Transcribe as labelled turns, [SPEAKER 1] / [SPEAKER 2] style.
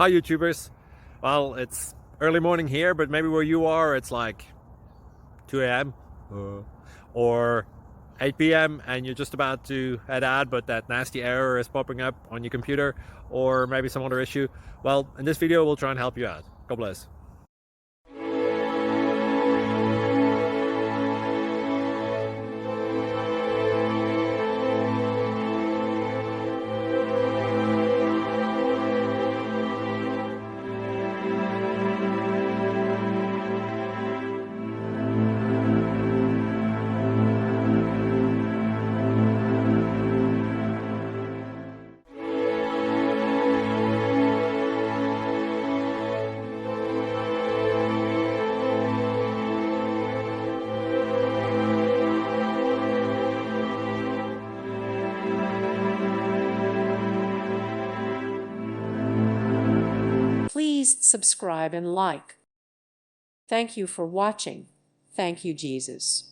[SPEAKER 1] Hi YouTubers. Well, it's early morning here, but maybe where you are it's like 2 a.m. or 8 p.m. and you're just about to head out, but that nasty error is popping up on your computer, or maybe some other issue. Well, in this video we'll try and help you out. God bless.
[SPEAKER 2] Please subscribe and like. Thank you for watching. Thank you, Jesus.